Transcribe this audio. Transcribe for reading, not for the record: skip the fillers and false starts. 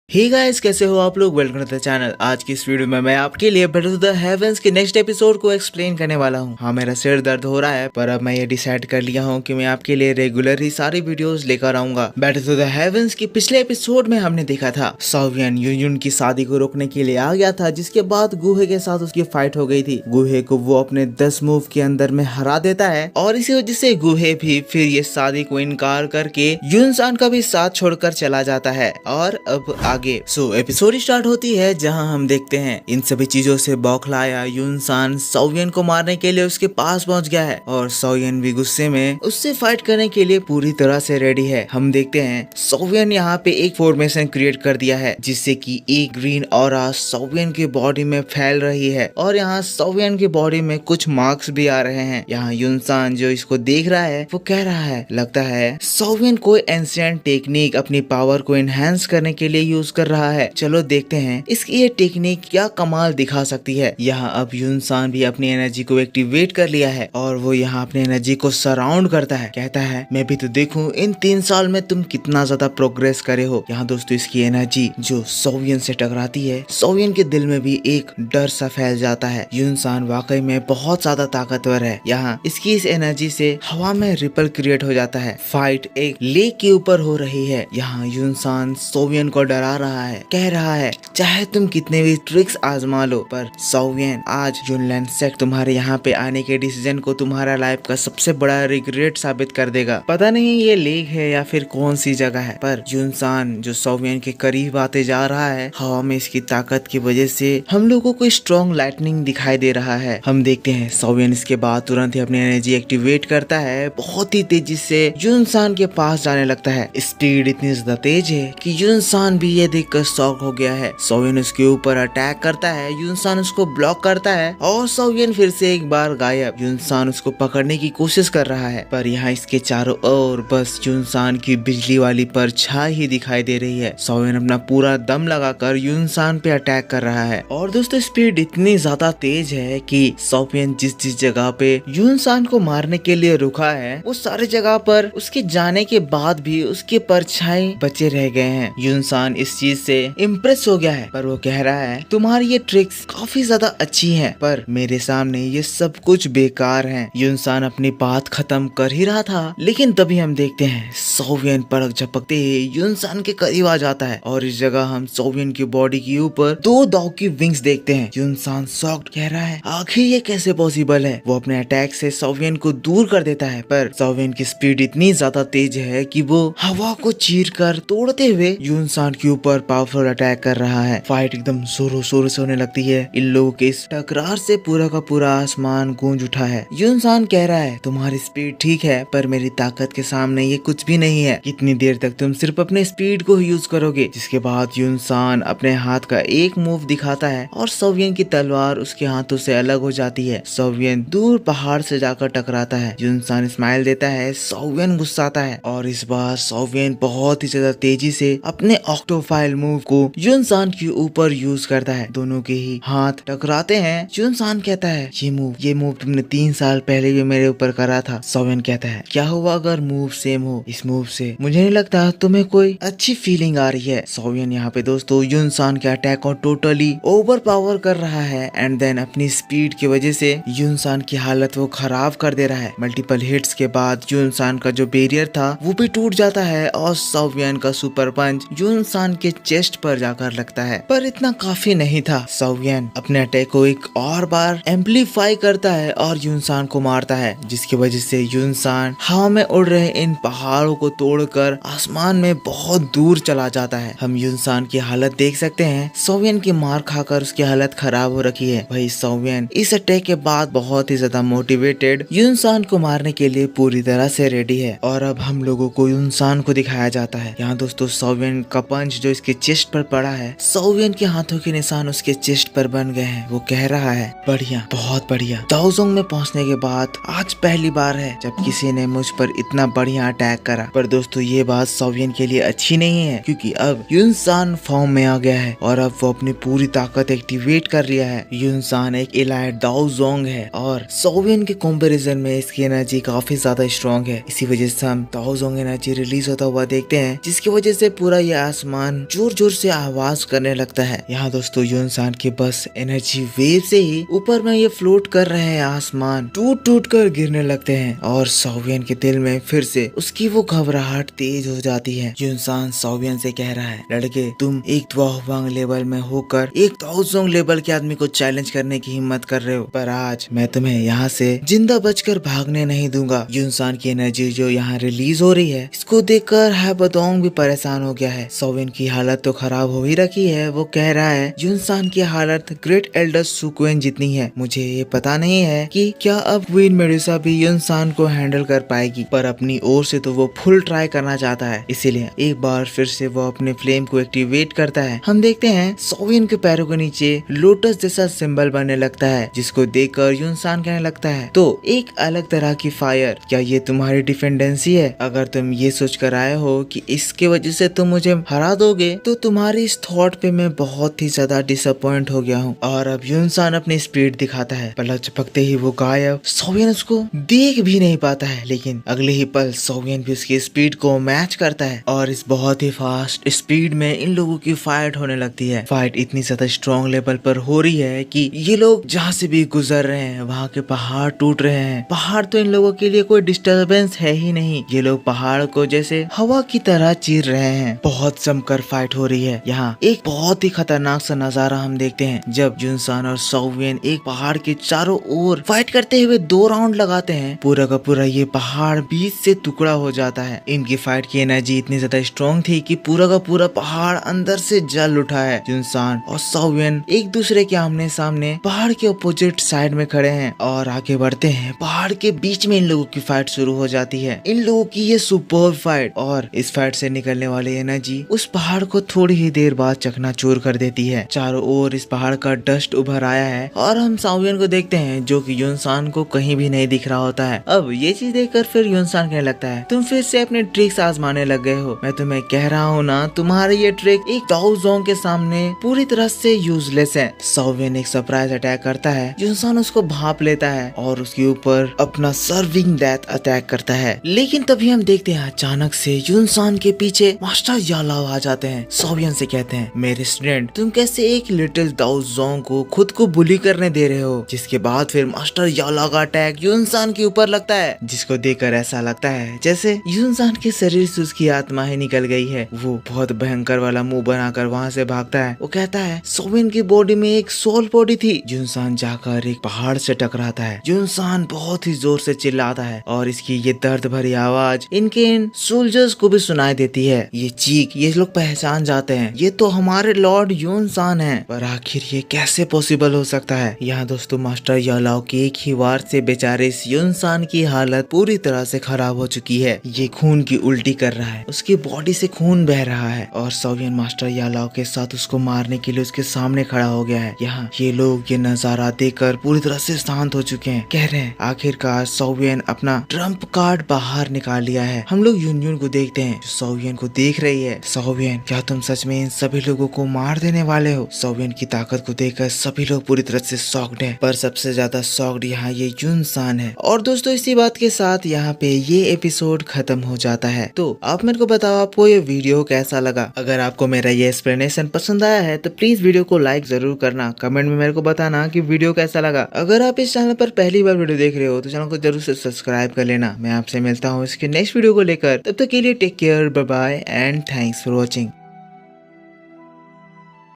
Hey guys, कैसे हो आप लोग। Welcome to the channel. आज की इस वीडियो में मैं आपके लिए बैटल टू द हेवंस के नेक्स्ट एपिसोड को एक्सप्लेन करने वाला हूँ। हाँ, मेरा सिर दर्द हो रहा है, पर अब मैं ये डिसाइड कर लिया हूँ कि मैं आपके लिए रेगुलर ही सारी वीडियोस लेकर आऊंगा। बैटल टू द हेवंस के पिछले एपिसोड में हमने देखा था सॉवियन यून की शादी को रोकने के लिए आ गया था, जिसके बाद गुहे के साथ उसकी फाइट हो गई थी। गुहे को वो अपने 10 मूव के अंदर में हरा देता है और इसी वजह से गुहे भी फिर ये शादी को इनकार करके यूनसान का भी साथ छोड़कर चला जाता है। और अब आगे एपिसोड स्टार्ट होती है, जहां हम देखते हैं इन सभी चीजों से बौखलाया यूनसान सॉवियन को मारने के लिए उसके पास पहुंच गया है और सॉवियन भी गुस्से में उससे फाइट करने के लिए पूरी तरह से रेडी है। हम देखते हैं सॉवियन यहाँ पे एक फॉर्मेशन क्रिएट कर दिया है, जिससे कि एक ग्रीन ऑरा सॉवियन की बॉडी में फैल रही है और यहाँ सॉवियन की बॉडी में कुछ मार्क्स भी आ रहे हैं। यहाँ यूनसान जो इसको देख रहा है वो कह रहा है, लगता है सॉवियन कोई एंशिएंट टेक्निक अपनी पावर को एनहांस करने के लिए यूज कर रहा है। चलो देखते हैं इसकी ये टेक्निक क्या कमाल दिखा सकती है। यहाँ अब यूनसान भी अपनी एनर्जी को एक्टिवेट कर लिया है और वो यहाँ अपनी एनर्जी को सराउंड करता है। कहता है, मैं भी तो देखूं इन 3 साल में तुम कितना ज्यादा प्रोग्रेस करे हो। यहाँ दोस्तों इसकी एनर्जी जो सॉवियन से टकराती है, सॉवियन के दिल में भी एक डर सा फैल जाता है। यूनसान वाकई में बहुत ज्यादा ताकतवर है। यहाँ इसकी इस एनर्जी से हवा में रिपल क्रिएट हो जाता है। फाइट एक लेक के ऊपर हो रही है। यहाँ यूनसान सॉवियन को डरा रहा है, कह रहा है चाहे तुम कितने भी ट्रिक्स आजमा लो, पर सॉवियन आज यूनलैंड सेक्ट तुम्हारे यहाँ पे आने के डिसीजन को तुम्हारा लाइफ का सबसे बड़ा रिग्रेट साबित कर देगा। पता नहीं ये लेक है या फिर कौन सी जगह है, पर यूनसान जो सॉवियन के करीब आते जा रहा है, हवा में इसकी ताकत की वजह से हम लोगों को स्ट्रॉन्ग लाइटनिंग दिखाई दे रहा है। हम देखते हैं सॉवियन इसके बाद तुरंत ही अपनी एनर्जी एक्टिवेट करता है, बहुत ही तेजी से यूनसान के पास जाने लगता है। स्पीड इतनी ज्यादा तेज है कि यूनसान भी ये देखकर शॉक हो गया है। सॉवियन उसके ऊपर अटैक करता है, यूनसान उसको ब्लॉक करता है और सॉवियन फिर से एक बार गायब। यूनसान उसको पकड़ने की कोशिश कर रहा है, पर यहाँ इसके चारों ओर बस यूनसान की बिजली वाली परछाई ही दिखाई दे रही है। सॉवियन अपना पूरा दम लगाकर यूनसान पे अटैक कर रहा है और दोस्तों स्पीड इतनी ज्यादा तेज है कि सॉवियन जिस जिस जगह पे यूनसान को मारने के लिए रुका है, वो सारे जगह पर उसके जाने के बाद भी उसके परछाई बचे रह गए हैं। यूनसान इस चीज से इम्प्रेस हो गया है, पर वो कह रहा है तुम्हारी ये ट्रिक्स काफी ज्यादा अच्छी हैं, पर मेरे सामने ये सब कुछ बेकार हैं। यूनसान अपनी बात खत्म कर ही रहा था, लेकिन तभी हम देखते हैं सॉवियन पलक झपकते ही यूनसान के करीब आ जाता है और इस जगह हम सॉवियन की बॉडी के ऊपर 2 डॉग की विंग्स देखते हैं। यूनसान शॉक्ड कह रहा है, आखिर ये कैसे पॉसिबल है। वो अपने अटैक से सॉवियन को दूर कर देता है, पर सॉवियन की स्पीड इतनी ज्यादा तेज है कि वो हवा को चीर कर तोड़ते हुए यूनसान के ऊपर पावरफुल अटैक कर रहा है। फाइट एकदम जोरों शोरों से होने लगती है। इन लोगों के इस टकरार से पूरा का पूरा आसमान गूंज उठा है। यूनसान कह रहा है, तुम्हारी स्पीड ठीक है, पर मेरी ताकत के सामने ये कुछ भी नहीं है। कितनी देर तक तुम सिर्फ अपने स्पीड को यूज करोगे। जिसके बाद यूनसान अपने हाथ का एक मूव दिखाता है और सॉवियन की तलवार उसके हाथों से अलग हो जाती है। सॉवियन दूर पहाड़ से जाकर टकराता है। यूनसान स्माइल देता है, सॉवियन गुस्साता है और इस बार सॉवियन बहुत ही ज्यादा तेजी से अपने ऑक्टोफाइल मूव को यूनसान के ऊपर यूज करता है। दोनों के ही हाथ टकराते हैं। यूनसान कहता है, ये मूव तुमने 3 साल पहले भी मेरे ऊपर करा था। सॉवियन कहता है, क्या हुआ अगर मूव सेम हो। इस मूव से मुझे नहीं लगता तुम्हें कोई अच्छी फीलिंग आ रही है। सॉवियन यहाँ पे दोस्तों यूनसान के अटैक को टोटली ओवर पावर कर रहा है एंड देन अपनी स्पीड की वजह से यूनसान की हालत वो खराब कर दे रहा है। मल्टीपल हिट्स के बाद यूनसान का जो बैरियर था वो भी टूट जाता है और सॉवियन का सुपर पंच यूनसान के चेस्ट पर जाकर लगता है, पर इतना काफी नहीं था। सॉवियन अपने अटैक को एक और बार एम्पलीफाई करता है और यूनसान को मारता है, जिसकी वजह से यूनसान हवा में उड़ रहे इन पहाड़ों को तोड़कर आसमान में बहुत दूर चला जाता है। हम यूनसान की हालत देख सकते हैं। सॉवियन की मार खाकर उसकी हालत खराब हो रखी है। भाई सॉवियन इस अटैक के बाद बहुत ही ज्यादा मोटिवेटेड यूनसान को मारने के लिए पूरी तरह से रेडी है और अब हम लोगों को यूनसान को दिखाया जाता है। यहाँ दोस्तों सॉवियन का पंच जो इसके चेस्ट पर पड़ा है, सॉवियन के हाथों के निशान उसके चेस्ट पर बन गए हैं। वो कह रहा है, बढ़िया, बहुत बढ़िया। दाओजोंग में पहुंचने के बाद आज पहली बार है जब किसी ने मुझ पर इतना बढ़िया अटैक करा। पर दोस्तों ये बात सॉवियन के लिए अच्छी नहीं है, क्योंकि अब यूनसान फॉर्म में आ गया है और अब वो अपनी पूरी ताकत एक्टिवेट कर लिया है। यूनसान एक एलाइट दाओजोंग है और सॉवियन के कंपैरिजन में इसकी एनर्जी काफी ज्यादा स्ट्रॉन्ग है। इसी वजह से हम दाओजोंग एनर्जी रिलीज होता हुआ देखते हैं, जिसकी वजह से पूरा ये आसमान इंसान जोर जोर से आवाज करने लगता है। यहाँ दोस्तों यो इंसान के बस एनर्जी वेव से ही ऊपर में ये फ्लोट कर रहे हैं, आसमान टूट टूट कर गिरने लगते हैं और सॉवियन के दिल में फिर से उसकी वो घबराहट तेज हो जाती है। यो इंसान सॉवियन से कह रहा है, लड़के तुम एक द्वाहुवांग लेवल में होकर एक ताओजोंग लेवल के आदमी को चैलेंज करने की हिम्मत कर रहे हो, पर आज मैं तुम्हें यहाँ से जिंदा बचकर भागने नहीं दूंगा। यो इंसान की एनर्जी जो यहाँ रिलीज हो रही है, इसको देखकर हैबदोंग भी परेशान हो गया है। सॉवियन की हालत तो खराब हो ही रखी है। वो कह रहा है यो इंसान की हालत ग्रेट एल्डर सुकुएन जितनी है। मुझे ये पता नहीं है कि क्या अब क्वीन मेडुसा भी यो इंसान को हैंडल कर पाएगी, पर अपनी ओर से तो वो फुल ट्राई करना चाहता है। इसीलिए एक बार फिर से वो अपने फ्लेम को एक्टिवेट करता है। हम देखते हैं सॉवियन के पैरों के नीचे लोटस जैसा सिंबल बनने लगता है, जिसको देखकर यो इंसान कहने लगता है, तो एक अलग तरह की फायर, क्या ये तुम्हारी डिपेंडेंसी है? अगर तुम ये सोच कर आए हो कि इसके वजह से तुम मुझे हरा दोगे, तो तुम्हारी इस थॉट पे मैं बहुत ही ज्यादा डिसअपॉइंट हो गया हूँ। और अब यो इंसान अपनी स्पीड दिखाता है। पलक झपकते ही वो गायब। सॉवियन उसको देख भी नहीं पाता है, लेकिन अगले ही पल सॉवियन भी उसकी स्पीड को मैच करता है और इस बहुत ही फास्ट स्पीड में इन लोगों की फाइट होने लगती है। फाइट इतनी ज्यादा स्ट्रॉन्ग लेवल पर हो रही है कि ये लोग जहाँ से भी गुजर रहे हैं वहाँ के पहाड़ टूट रहे हैं। पहाड़ तो इन लोगों के लिए कोई डिस्टरबेंस है ही नहीं। ये लोग पहाड़ को जैसे हवा की तरह चीर रहे हैं। बहुत जमकर फाइट हो रही है। यहाँ एक बहुत ही खतरनाक सा नजारा हम देखते हैं, जब यो इंसान और सॉवियन एक पहाड़ के चारों ओर फाइट करते हुए 2 राउंड लगाते हैं। पूरा का पूरा ये पहाड़ बीच से टुकड़ा हो जाता है। इनकी फाइट की एनर्जी इतनी ज्यादा स्ट्रॉन्ग थी कि पूरा का पूरा पहाड़ अंदर से जल उठा है। यो इंसान और सॉवियन एक दूसरे के आमने सामने पहाड़ के अपोजिट साइड में खड़े हैं और आगे बढ़ते हैं। पहाड़ के बीच में इन लोगों की फाइट शुरू हो जाती है। इन लोगों की ये सुपर फाइट और इस फाइट से निकलने वाली एनर्जी उस पहाड़ को थोड़ी ही देर बाद चकनाचूर कर देती है। चारों ओर इस पहाड़ का डस्ट उभर आया है और हम सॉवियन को देखते हैं, जो कि यो इंसान को कहीं भी नहीं दिख रहा होता है। अब ये चीज देखकर फिर यो इंसान कहने लगता है, तुम फिर से अपने ट्रिक्स आजमाने लग गए हो। मैं तुम्हें कह रहा हूँ ना, तुम्हारे ये ट्रिक एक ताओजोंग के सामने पूरी तरह से यूजलेस है। सॉवियन एक सरप्राइज अटैक करता है। यो इंसान उसको भाप लेता है और उसके ऊपर अपना सर्विंग डेथ अटैक करता है। लेकिन तभी हम देखते हैं अचानक से यो इंसान के पीछे मास्टर यालाओ आ जाते हैं। सॉवियन से कहते हैं, मेरे स्टूडेंट तुम कैसे एक लिटिल ताओजोंग को खुद को बुली करने दे रहे हो? जिसके बाद फिर मास्टर यालाओ का अटैक यो इंसान के ऊपर लगता है, जिसको देखकर ऐसा लगता है जैसे यो इंसान के शरीर से उसकी आत्मा ही निकल गई है। वो बहुत भयंकर वाला मुंह बनाकर वहाँ से भागता है। वो कहता है सॉवियन की बॉडी में एक सोल बॉडी थी। यो इंसान जाकर एक पहाड़ से टकराता है। यो इंसान बहुत ही जोर से चिल्लाता है और इसकी ये दर्द भरी आवाज इनके इन सोल्जर्स को भी सुनाई देती है। ये चीख ये लोग पहचान जाते हैं, ये तो हमारे लॉर्ड यो इंसान है। पर आखिर ये कैसे पॉसिबल हो सकता है? यहाँ दोस्तों मास्टर यालाओ के एक ही वार से बेचारे इस यो इंसान की हालत पूरी तरह से खराब हो चुकी है। ये खून की उल्टी कर रहा है, उसकी बॉडी से खून बह रहा है और सॉवियन मास्टर यालाओ के साथ उसको मारने के लिए उसके सामने खड़ा हो गया है। यहाँ ये लोग ये नजारा देखकर पूरी तरह से शांत हो चुके हैं। कह रहे हैं आखिरकार सॉवियन अपना ट्रम्प कार्ड बाहर निकाल लिया है। हम लोग यूनियन को देखते हैं जो सॉवियन को देख रही है। सॉवियन क्या तुम सच में इन सभी लोगों को मार देने वाले हो? सॉवियन की ताकत को देखकर सभी लोग पूरी तरह से शॉक्ड हैं, पर सबसे ज्यादा शॉक्ड यहाँ ये यो इंसान है। और दोस्तों इसी बात के साथ यहाँ पे ये एपिसोड खत्म हो जाता है। तो आप मेरे को बताओ आपको ये वीडियो कैसा लगा? अगर आपको मेरा ये एक्सप्लेनेशन पसंद आया है तो प्लीज वीडियो को लाइक जरूर करना। कमेंट में मेरे को बताना कि वीडियो कैसा लगा। अगर आप इस चैनल पर पहली बार वीडियो देख रहे हो तो चैनल को जरूर से सब्सक्राइब कर लेना। मैं आपसे मिलता हूँ इसके नेक्स्ट वीडियो को लेकर। तब तक के लिए take care, bye bye and thanks for watching.